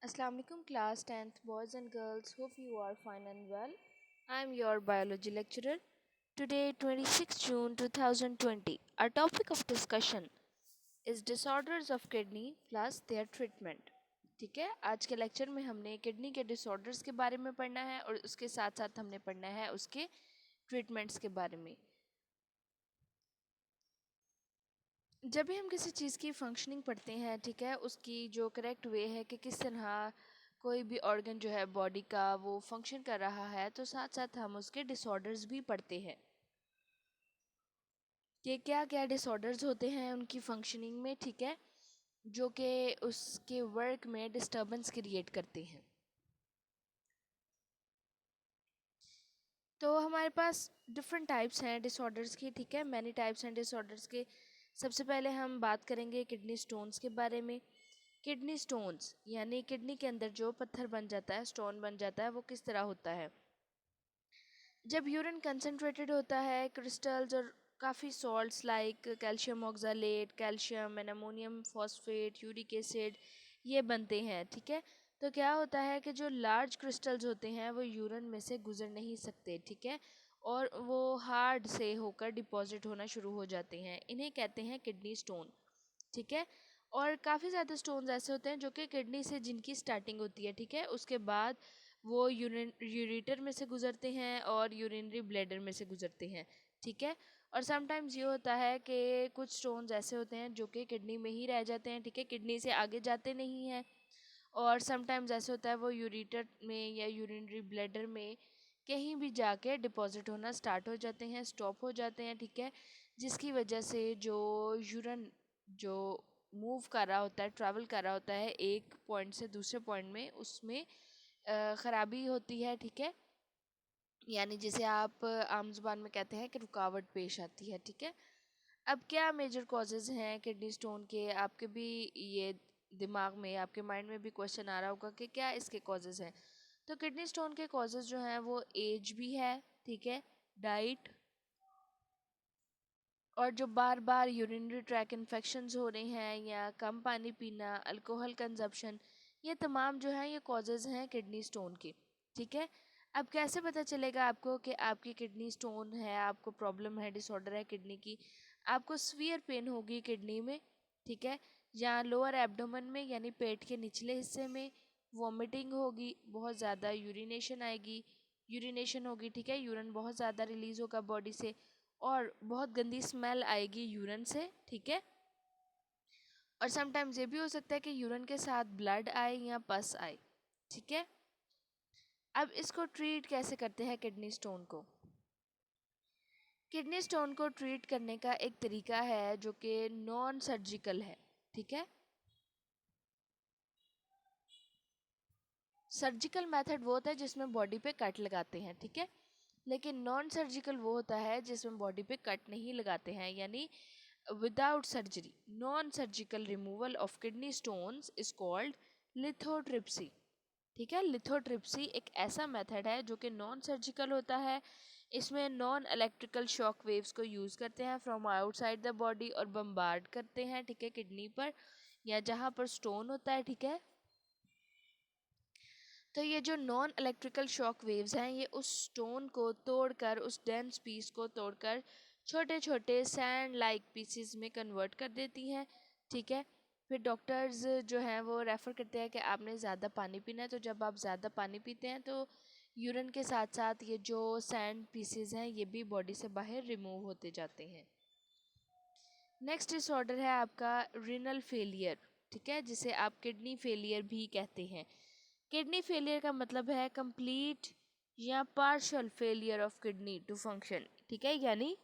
Assalamualaikum class 10th boys and girls, hope you are fine and well. I am your biology lecturer. Today 26 June 2020. Our topic of discussion is disorders of kidney plus their treatment. ठीक है, आज के lecture में हमने kidney के disorders के बारे में पढ़ना है और उसके साथ साथ हमने पढ़ना है उसके ट्रीटमेंट्स के बारे में। जब भी हम किसी चीज़ की फंक्शनिंग पढ़ते हैं, ठीक है, उसकी जो करेक्ट वे है कि किस तरह कोई भी ऑर्गन जो है बॉडी का वो फंक्शन कर रहा है, तो साथ साथ हम उसके डिसऑर्डर्स भी पढ़ते हैं कि क्या क्या डिसऑर्डर्स होते हैं उनकी फंक्शनिंग में, ठीक है, जो कि उसके वर्क में डिस्टर्बेंस क्रिएट करते हैं। तो हमारे पास डिफरेंट टाइप्स हैं डिसऑर्डर्स की, ठीक है, मैनी टाइप्स हैं डिसऑर्डर्स के। सबसे पहले हम बात करेंगे किडनी स्टोन्स के बारे में। किडनी स्टोन्स यानी किडनी के अंदर जो पत्थर बन जाता है, स्टोन बन जाता है, वो किस तरह होता है? जब यूरिन कंसनट्रेटेड होता है, क्रिस्टल्स और काफ़ी salts like calcium oxalate, calcium and ammonium phosphate, uric acid ये बनते हैं, ठीक है। तो क्या होता है कि जो लार्ज क्रिस्टल्स होते हैं वो यूरिन में से गुजर नहीं सकते, ठीक है, और वो हार्ड से होकर डिपॉजिट होना शुरू हो जाते हैं। इन्हें कहते हैं किडनी स्टोन, ठीक है। और काफ़ी ज़्यादा स्टोन्स ऐसे होते हैं जो कि किडनी से जिनकी स्टार्टिंग होती है, ठीक है, उसके बाद वो यूरेटर में से गुजरते हैं और यूरिनरी ब्लैडर में से गुजरते हैं, ठीक है। और समटाइम्स ये होता है कि कुछ स्टोन्स ऐसे होते हैं जो कि किडनी में ही रह जाते हैं, ठीक है, किडनी से आगे जाते नहीं हैं। और समटाइम्स ऐसे होता है वो यूरेटर में या यूरिनरी ब्लैडर में कहीं भी जाके डिपॉजिट होना स्टार्ट हो जाते हैं, स्टॉप हो जाते हैं, ठीक है, जिसकी वजह से जो यूरन जो मूव कर रहा होता है, ट्रैवल कर रहा होता है एक पॉइंट से दूसरे पॉइंट में, उसमें ख़राबी होती है, ठीक है, यानी जिसे आप आम जुबान में कहते हैं कि रुकावट पेश आती है, ठीक है। अब क्या मेजर कॉजेज़ हैं किडनी स्टोन के? आपके भी ये दिमाग में, आपके माइंड में भी क्वेश्चन आ रहा होगा कि क्या इसके कॉजेज़ हैं। तो किडनी स्टोन के कॉजेज़ जो हैं वो एज भी है, ठीक है, डाइट, और जो बार बार यूरिनरी ट्रैक इन्फेक्शंस हो रहे हैं या कम पानी पीना, अल्कोहल कंजप्शन, ये तमाम जो हैं ये कॉजेज़ हैं किडनी स्टोन के, ठीक है। अब कैसे पता चलेगा आपको कि आपकी किडनी स्टोन है, आपको प्रॉब्लम है, डिसऑर्डर है किडनी की? आपको सीवियर पेन होगी किडनी में, ठीक है, या लोअर एब्डोमेन में यानी पेट के निचले हिस्से में, वॉमिटिंग होगी, बहुत ज़्यादा यूरिनेशन आएगी, यूरिनेशन होगी, ठीक है, यूरिन बहुत ज़्यादा रिलीज़ होगा बॉडी से, और बहुत गंदी स्मेल आएगी यूरिन से, ठीक है। और समटाइम्स ये भी हो सकता है कि यूरिन के साथ ब्लड आए या पस आए, ठीक है। अब इसको ट्रीट कैसे करते हैं किडनी स्टोन को? किडनी स्टोन को ट्रीट करने का एक तरीका है जो कि नॉन सर्जिकल है, ठीक है। सर्जिकल मेथड वो होता है जिसमें बॉडी पे कट लगाते हैं, ठीक है, लेकिन नॉन सर्जिकल वो होता है जिसमें बॉडी पे कट नहीं लगाते हैं, यानी without surgery. Non surgical removal of kidney stones is called lithotripsy, ठीक है। लिथोट्रिप्सी एक ऐसा मेथड है जो कि नॉन सर्जिकल होता है। इसमें नॉन इलेक्ट्रिकल शॉक वेव्स को यूज़ करते हैं फ्रॉम आउटसाइड द बॉडी और बम्बार्ड करते हैं, ठीक है, किडनी पर या जहाँ पर स्टोन होता है, ठीक है। तो ये जो नॉन इलेक्ट्रिकल शॉक वेव्स हैं ये उस स्टोन को तोड़कर, उस डेंस पीस को तोड़कर छोटे छोटे सैंड लाइक पीसीज में कन्वर्ट कर देती हैं, ठीक है। फिर डॉक्टर्स जो हैं वो रेफ़र करते हैं कि आपने ज़्यादा पानी पीना है, तो जब आप ज़्यादा पानी पीते हैं तो यूरिन के साथ साथ ये जो सैंड पीसीज हैं ये भी बॉडी से बाहर रिमूव होते जाते हैं। नेक्स्ट डिसऑर्डर है आपका रीनल फेलियर, ठीक है, जिसे आप किडनी फेलियर भी कहते हैं। किडनी फेलियर का मतलब है कंप्लीट या partial failure of kidney to function, ठीक है, यानी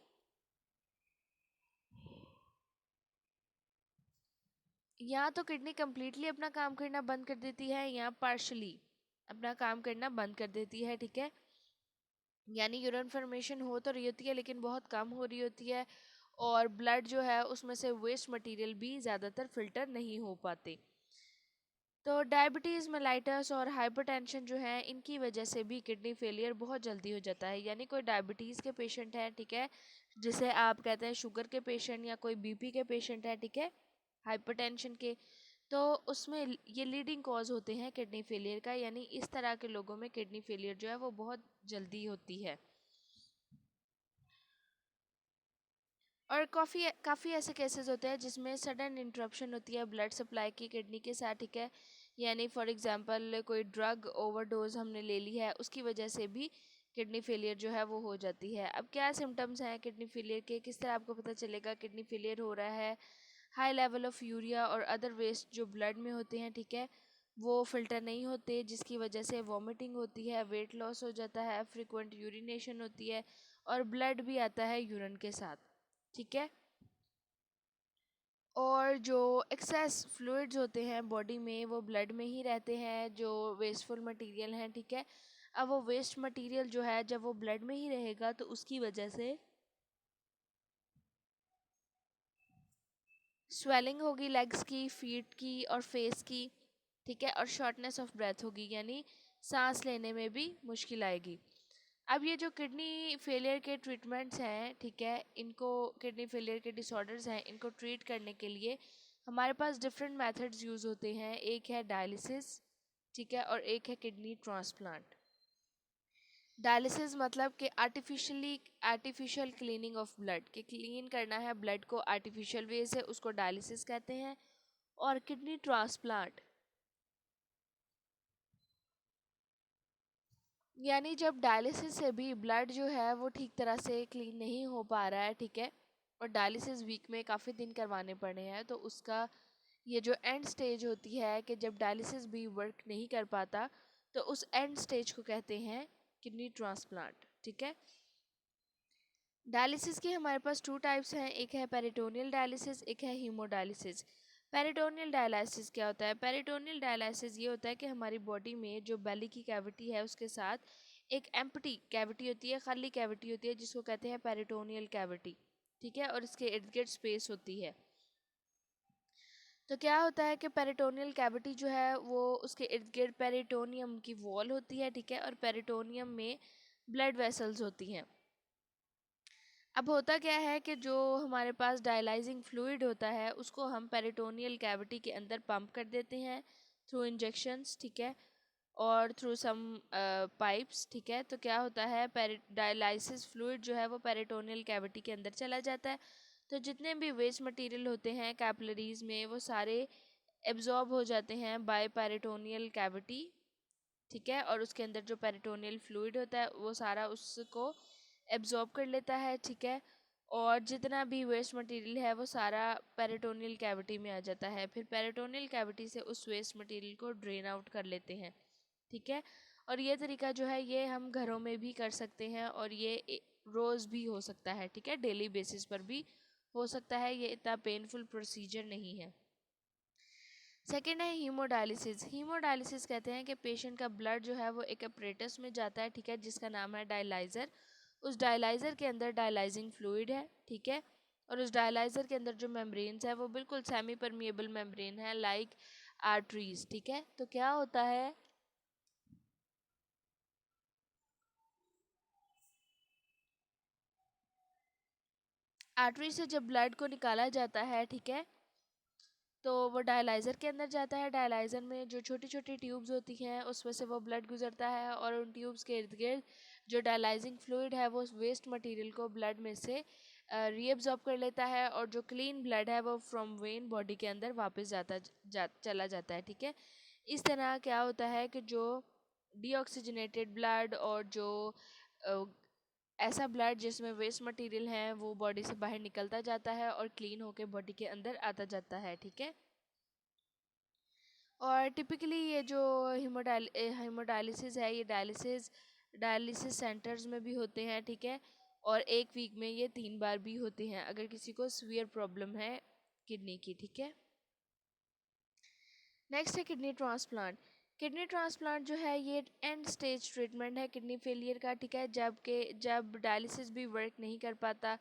या तो किडनी कम्प्लीटली अपना काम करना बंद कर देती है या पार्शली अपना काम करना बंद कर देती है, ठीक है, यानी यूरिन फॉर्मेशन हो तो रही होती है लेकिन बहुत कम हो रही होती है, और ब्लड जो है उसमें से वेस्ट मटेरियल भी ज़्यादातर फिल्टर नहीं हो पाते। तो डायबिटीज़ मेलाइटस और हाइपरटेंशन जो है इनकी वजह से भी किडनी फेलियर बहुत जल्दी हो जाता है, यानी कोई डायबिटीज़ के पेशेंट है, ठीक है, जिसे आप कहते हैं शुगर के पेशेंट, या कोई बीपी के पेशेंट है, ठीक है, हाइपरटेंशन के, तो उसमें ये लीडिंग कॉज होते हैं किडनी फेलियर का, यानी इस तरह के लोगों में किडनी फेलियर जो है वो बहुत जल्दी होती है। और काफ़ी ऐसे केसेस होते हैं जिसमें सडन इंटरप्शन होती है ब्लड सप्लाई की किडनी के साथ, ठीक है। यानी फॉर एग्जांपल कोई ड्रग ओवरडोज हमने ले ली है, उसकी वजह से भी किडनी फेलियर जो है वो हो जाती है। अब क्या सिम्टम्स हैं किडनी फेलियर के, किस तरह आपको पता चलेगा किडनी फेलियर हो रहा है? हाई लेवल ऑफ यूरिया और अदर वेस्ट जो ब्लड में होते हैं, ठीक है, वो फिल्टर नहीं होते, जिसकी वजह से वॉमिटिंग होती है, वेट लॉस हो जाता है, फ्रिक्वेंट यूरिनेशन होती है और ब्लड भी आता है यूरिन के साथ, ठीक है। और जो एक्सेस फ्लूइड्स होते हैं बॉडी में वो ब्लड में ही रहते हैं, जो वेस्टफुल मटेरियल हैं, ठीक है। अब वो वेस्ट मटेरियल जो है जब वो ब्लड में ही रहेगा तो उसकी वजह से स्वेलिंग होगी लेग्स की, फीट की और फेस की, ठीक है। और शॉर्टनेस ऑफ ब्रेथ होगी, यानी सांस लेने में भी मुश्किल आएगी। अब ये जो किडनी फेलियर के ट्रीटमेंट्स हैं, ठीक है, इनको किडनी फेलियर के डिसऑर्डर्स हैं, इनको ट्रीट करने के लिए हमारे पास डिफरेंट मेथड्स यूज़ होते हैं। एक है डायलिसिस, ठीक है, और एक है किडनी ट्रांसप्लांट। डायलिसिस मतलब कि आर्टिफिशियल क्लीनिंग ऑफ ब्लड, कि क्लीन करना है ब्लड को आर्टिफिशियल वे से, उसको डायलिसिस कहते हैं। और किडनी ट्रांसप्लांट यानी जब डायलिसिस से भी ब्लड जो है वो ठीक तरह से क्लीन नहीं हो पा रहा है, ठीक है, और डायलिसिस वीक में काफ़ी दिन करवाने पड़े हैं, तो उसका ये जो एंड स्टेज होती है कि जब डायलिसिस भी वर्क नहीं कर पाता, तो उस एंड स्टेज को कहते हैं किडनी ट्रांसप्लांट, ठीक है। डायलिसिस के हमारे पास टू टाइप्स हैं, एक है पेरिटोनियल डायलिसिस, एक है हीमोडायलिसिस। पेरिटोनियल डायलिसिस क्या होता है? पेरिटोनियल डायलिसिस ये होता है कि हमारी बॉडी में जो बेली की कैविटी है उसके साथ एक एम्प्टी कैविटी होती है, खाली कैविटी होती है, जिसको कहते हैं पेरिटोनियल कैविटी, ठीक है, और इसके इर्द गिर्द स्पेस होती है। तो क्या होता है कि पेरिटोनियल कैविटी जो है वो उसके इर्द गिर्द पेरिटोनियम की वॉल होती है, ठीक है, और पेरिटोनियम में ब्लड वेसल्स होती हैं। अब होता क्या है कि जो हमारे पास डायलाइजिंग फ्लूइड होता है उसको हम पेरिटोनियल कैविटी के अंदर पंप कर देते हैं थ्रू इंजेक्शंस, ठीक है, और थ्रू सम पाइप्स, ठीक है। तो क्या होता है, डायलाइसिस फ्लूइड जो है वो पेरिटोनियल कैविटी के अंदर चला जाता है। तो जितने भी वेस्ट मटेरियल होते हैं कैपिलरीज में वो सारे एब्जॉर्ब हो जाते हैं बाय पेरिटोनियल कैविटी, ठीक है, और उसके अंदर जो पेरिटोनियल फ्लूइड होता है वो सारा उसको एब्जॉर्ब कर लेता है, ठीक है। और जितना भी वेस्ट मटेरियल है वो सारा पेरिटोनियल कैविटी में आ जाता है, फिर पेरिटोनियल कैविटी से उस वेस्ट मटेरियल को ड्रेन आउट कर लेते हैं, ठीक है। और ये तरीका जो है ये हम घरों में भी कर सकते हैं और ये रोज़ भी हो सकता है, ठीक है, डेली बेसिस पर भी हो सकता है, ये इतना पेनफुल प्रोसीजर नहीं है। सेकेंड है हीमोडायलिसिस। हीमोडायलिसिस कहते हैं कि पेशेंट का ब्लड जो है वो एक अपरेटस में जाता है, ठीक है, जिसका नाम है डायलाइज़र। उस डायलाइज़र के अंदर डायलाइजिंग फ्लूइड है, ठीक है, और उस डायलाइज़र के अंदर जो मेम्ब्रेन्स है वो बिल्कुल सेमी परमिएबल मेम्ब्रेन है लाइक आर्टरीज, ठीक है। तो क्या होता है, आर्टरी से जब ब्लड को निकाला जाता है, ठीक है, तो वो डायलाइज़र के अंदर जाता है। डायलाइज़र में जो छोटी छोटी ट्यूब्स होती हैं उसमें से वो ब्लड गुजरता है और उन ट्यूब्स के इर्द गिर्द जो डायलाइजिंग फ्लूइड है वो वेस्ट मटेरियल को ब्लड में से रीअब्जॉर्ब कर लेता है और जो क्लीन ब्लड है वो फ्रॉम वेन बॉडी के अंदर वापस चला जाता है, ठीक है। इस तरह क्या होता है कि जो डीऑक्सीजनेटेड ब्लड और जो अ, ऐसा ब्लड जिसमें वेस्ट मटेरियल है वो बॉडी से बाहर निकलता जाता है और क्लीन होकर बॉडी के अंदर आता जाता है, ठीक है। और टिपिकली ये जो हीमोडायलिसिस है ये डायलिसिस सेंटर्स में भी होते हैं, ठीक है, और एक वीक में ये 3 बार भी होते हैं अगर किसी को सीवियर प्रॉब्लम है किडनी की, ठीक है। नेक्स्ट है किडनी ट्रांसप्लांट। किडनी ट्रांसप्लांट जो है ये एंड स्टेज ट्रीटमेंट है किडनी फेलियर का, ठीक है, जब डायलिसिस भी वर्क नहीं कर पाता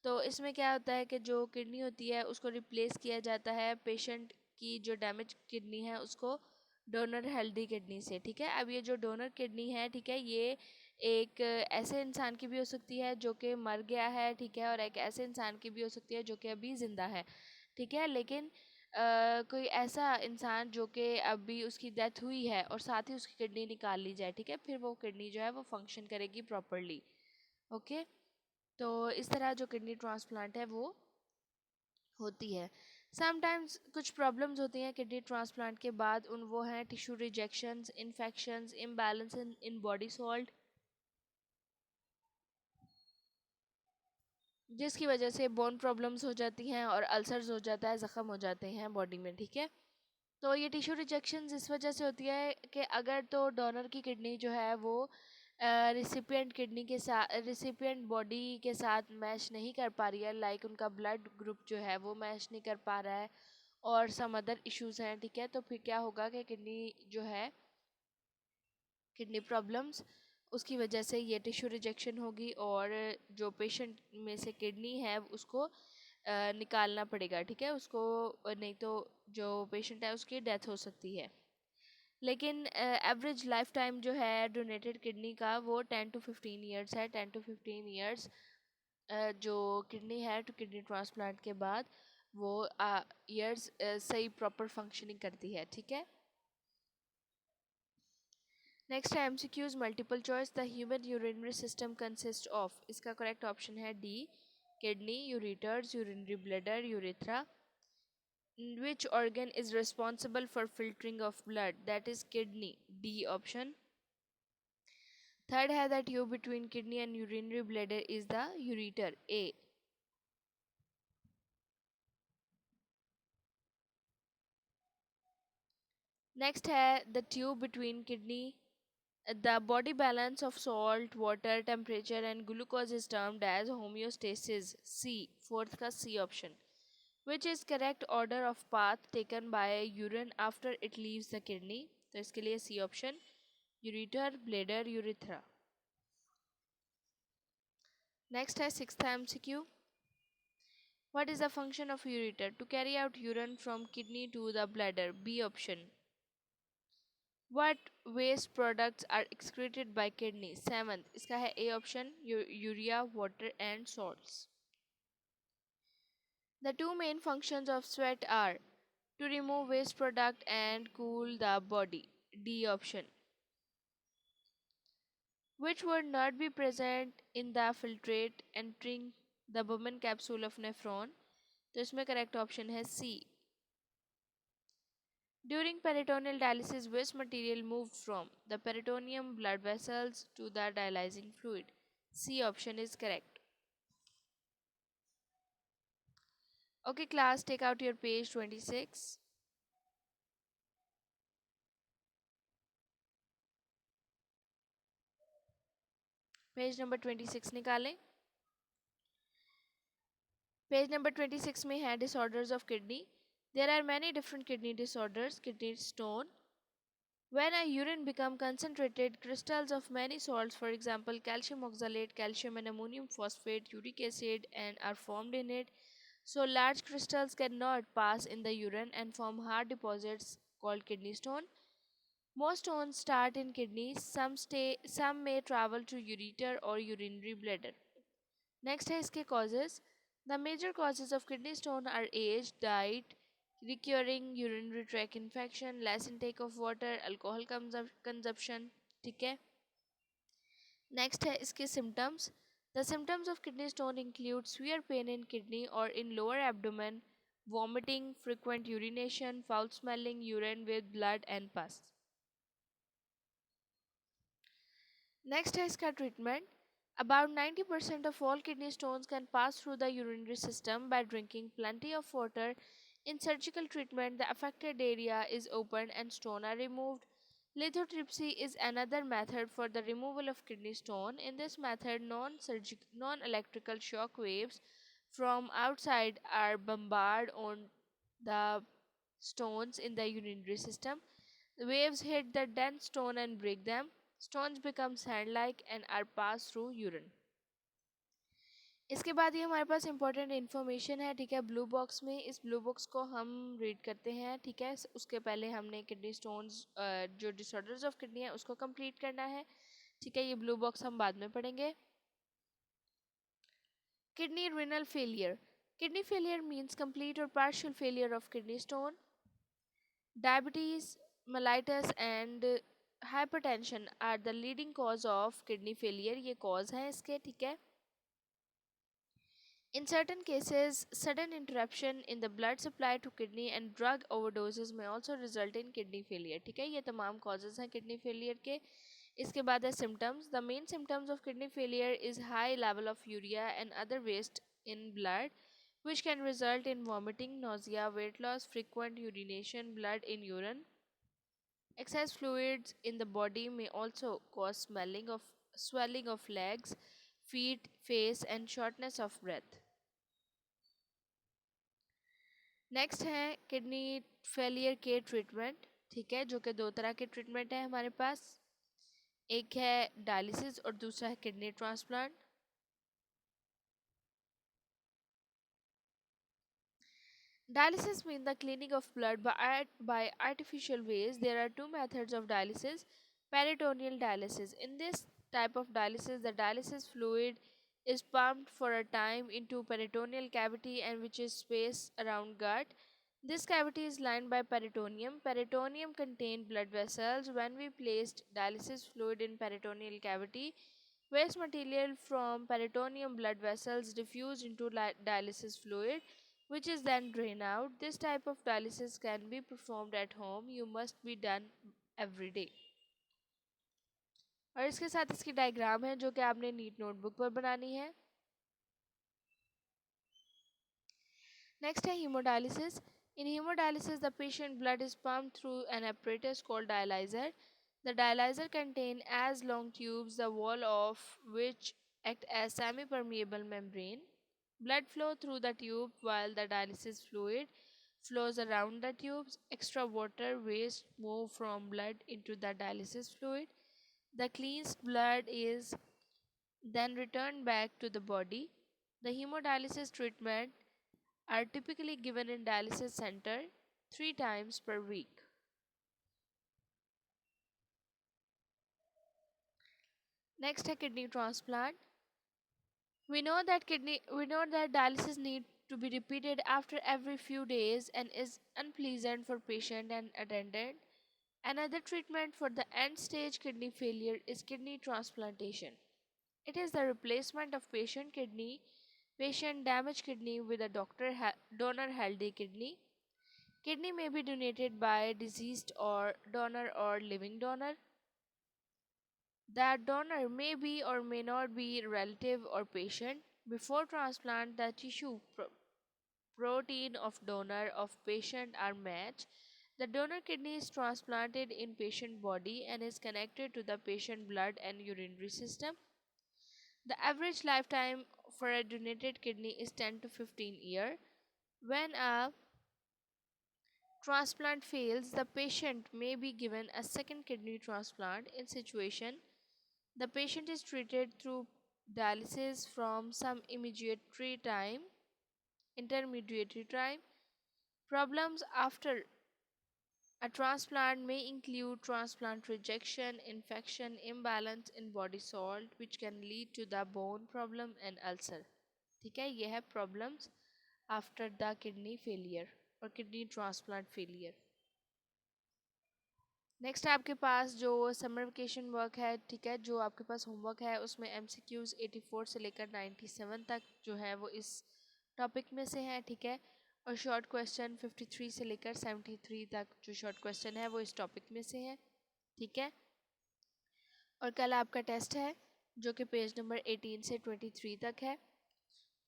तो इसमें क्या होता है कि जो किडनी होती है उसको रिप्लेस किया जाता है पेशेंट की जो डैमेज किडनी है उसको डोनर हेल्दी किडनी से, ठीक है। अब ये जो डोनर किडनी है, ठीक है, ये एक ऐसे इंसान की भी हो सकती है जो कि मर गया है, ठीक है, और एक ऐसे इंसान की भी हो सकती है जो कि अभी ज़िंदा है, ठीक है। लेकिन कोई ऐसा इंसान जो कि अभी उसकी डेथ हुई है और साथ ही उसकी किडनी निकाल ली जाए, ठीक है, फिर वो किडनी जो है वो फंक्शन करेगी प्रॉपरली। ओके, तो इस तरह जो किडनी ट्रांसप्लांट है वो होती है। समटाइम्स कुछ प्रॉब्लम्स होती हैं किडनी ट्रांसप्लांट के बाद, उन वो हैं tissue rejections, infections, imbalance in body salt, जिसकी वजह से बोन प्रॉब्लम्स हो जाती हैं और अल्सर्स हो जाता है, ज़ख़म हो जाते हैं बॉडी में, ठीक है। तो ये टिश्यू रिजेक्शंस इस वजह से होती है कि अगर तो डोनर की किडनी जो है वो रिसिपिएंट किडनी के साथ, रिसिपिएंट बॉडी के साथ मैच नहीं कर पा रही है, लाइक उनका ब्लड ग्रुप जो है वो मैच नहीं कर पा रहा है और सम अदर इश्यूज हैं, ठीक है, तो फिर क्या होगा कि किडनी जो है, किडनी प्रॉब्लम्स, उसकी वजह से ये टिश्यू रिजेक्शन होगी और जो पेशेंट में से किडनी है उसको निकालना पड़ेगा, ठीक है, उसको नहीं तो जो पेशेंट है उसकी डेथ हो सकती है। लेकिन एवरेज लाइफ टाइम जो है डोनेटेड किडनी का वो 10 to 15 ईयर्स है। 10 to 15 ईयर्स जो किडनी है तो किडनी ट्रांसप्लांट के बाद वो ईयर्स सही प्रॉपर फंक्शनिंग करती है, ठीक है। नेक्स्ट है MCQs multiple choice. The human urinary system consist of, इसका करेक्ट ऑप्शन है D, kidney, ureters, urinary bladder, urethra. Which organ is responsible for filtering of blood? That is kidney, D option. Third है the tube between kidney and urinary bladder is the ureter, A. Next है the tube between kidney. The body balance of salt, water, temperature and glucose is termed as homeostasis, C. Fourth का C option. Which is correct order of path taken by urine after it leaves the kidney? तो इसके लिए C option, ureter, bladder, urethra. Next है sixth MCQ. What is the function of ureter? To carry out urine from kidney to the bladder. B option. What waste products are excreted by kidney? Seventh, इसका है A option, urea, water and salts. The two main functions of sweat are to remove waste product and cool the body. D option. Which would not be present in the filtrate entering the Bowman capsule of nephron? तो इसमें correct option है C. During peritoneal dialysis, waste material moved from the peritoneum blood vessels to the dialysing fluid. C option is correct. Okay, class, take out your page 26. Page number 26 निकालें। Page number 26 में है disorders of kidney. There are many different kidney disorders. Kidney stone. When a urine become concentrated, crystals of many salts, for example calcium oxalate, calcium and ammonium phosphate, uric acid, and are formed in it. So large crystals cannot pass in the urine and form hard deposits called kidney stone. Most stones start in kidneys, some may travel to ureter or urinary bladder. Next है इसके causes. The major causes of kidney stone are age, diet, recurring urinary tract infection, less intake of water, alcohol consumption, ठीक है। Next है इसके symptoms. The symptoms of kidney stone include severe pain in kidney or in lower abdomen, vomiting, frequent urination, foul smelling urine with blood and pus. Next है इसका treatment. About 90% of all kidney stones can pass through the urinary system by drinking plenty of water. In surgical treatment, the affected area is opened and stone are removed. Lithotripsy is another method for the removal of kidney stone. In this method, non-electrical shock waves from outside are bombarded on the stones in the urinary system. The waves hit the dense stone and break them. Stones become sand-like and are passed through urine. इसके बाद ये हमारे पास important information है, ठीक है, blue box में। इस blue box को हम रीड करते हैं, ठीक है। उसके पहले हमने किडनी स्टोन्स जो डिसऑर्डर्स ऑफ किडनी है उसको कंप्लीट करना है, ठीक है। ये ब्लू बॉक्स हम बाद में पढ़ेंगे। Kidney renal failure. Kidney failure means complete or partial failure of kidney stone. Diabetes, mellitus and hypertension are the leading cause of kidney failure. ये cause हैं इसके, ठीक है. In certain cases, sudden interruption in the blood supply to kidney and drug overdoses may also result in kidney failure. ठीक है, ये तमाम causes हैं kidney failure के. इसके बाद है symptoms. The main symptoms of kidney failure is high level of urea and other waste in blood, which can result in vomiting, nausea, weight loss, frequent urination, blood in urine. Excess fluids in the body may also cause swelling of legs, feet, face, and shortness of breath. Next है kidney failure के treatment, ठीक है, जो कि दो तरह के treatment है हमारे पास. एक है डायलिसिस और दूसरा है kidney transplant. Dialysis means the cleaning of blood by artificial ways. There are two methods of dialysis. Peritoneal dialysis. In this type of dialysis, the dialysis fluid is pumped for a time into peritoneal cavity and which is space around gut. This cavity is lined by peritoneum. Peritoneum contains blood vessels. When we placed dialysis fluid in peritoneal cavity, waste material from peritoneum blood vessels diffused into dialysis fluid, which is then drained out. This type of dialysis can be performed at home. You must be done every day. और इसके साथ इसकी diagram है जो कि आपने NEET notebook पर बनानी है. नेक्स्ट है haemodialysis. In hemodialysis, the patient blood is pumped through an apparatus called dialyzer. The dialyzer contains as long tubes, the wall of which act as semi-permeable membrane. Blood flow through the tube while the dialysis fluid flows around the tubes. Extra water waste move from blood into the dialysis fluid. The cleansed blood is then returned back to the body. The hemodialysis treatment are typically given in dialysis center 3 times per week. Next है kidney transplant. We know that dialysis need to be repeated after every few days and is unpleasant for patient and attendant. Another treatment for the end stage kidney failure is kidney transplantation. It is the replacement of patient damaged kidney with a donor healthy kidney. Kidney may be donated by deceased or donor or living donor. That donor may be or may not be relative or patient. Before transplant, the tissue protein of donor of patient are matched. The donor kidney is transplanted in patient body and is connected to the patient blood and urinary system. The average lifetime for a donated kidney is 10 to 15 years. When a transplant fails, the patient may be given a second kidney transplant. In situation, the patient is treated through dialysis from some intermediary time. Problems after a transplant may include transplant rejection, infection, imbalance in body salt, which can lead to the bone problem and ulcer. ठीक है, ये है problems after the kidney failure और kidney transplant failure. Next आपके पास जो summer vacation work है, ठीक है, जो आपके पास होमवर्क है उसमें MCQs 84 से लेकर 97 तक जो है वो इस टॉपिक में से है, ठीक है, और शॉर्ट क्वेश्चन 53 से लेकर 73 तक जो शॉर्ट क्वेश्चन है वो इस टॉपिक में से है, ठीक है. और कल आपका टेस्ट है जो कि पेज नंबर 18 से 23 तक है.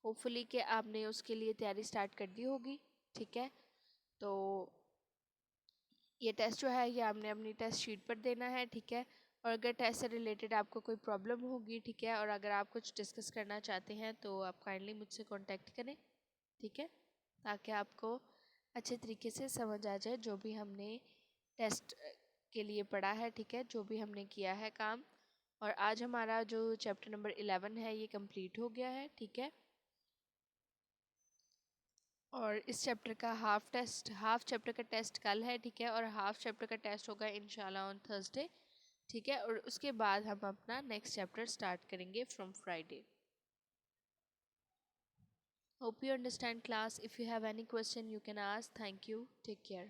होपफुली कि आपने उसके लिए तैयारी स्टार्ट कर दी होगी, ठीक है. तो ये टेस्ट जो है ये आपने अपनी टेस्ट शीट पर देना है, ठीक है. और अगर टेस्ट से रिलेटेड आपको कोई प्रॉब्लम होगी, ठीक है, और अगर आप कुछ डिस्कस करना चाहते हैं तो आप काइंडली मुझसे कांटेक्ट करें, ठीक है, ताकि आपको अच्छे तरीके से समझ आ जाए जो भी हमने टेस्ट के लिए पढ़ा है, ठीक है, जो भी हमने किया है काम. और आज हमारा जो चैप्टर नंबर 11 है ये कंप्लीट हो गया है, ठीक है. और इस चैप्टर का हाफ चैप्टर का टेस्ट कल है, ठीक है, और हाफ चैप्टर का टेस्ट होगा इंशाल्लाह ऑन थर्सडे, ठीक है. और उसके बाद हम अपना नेक्स्ट चैप्टर स्टार्ट करेंगे from Friday. Hope you understand class. If you have any question, you can ask. Thank you. Take care.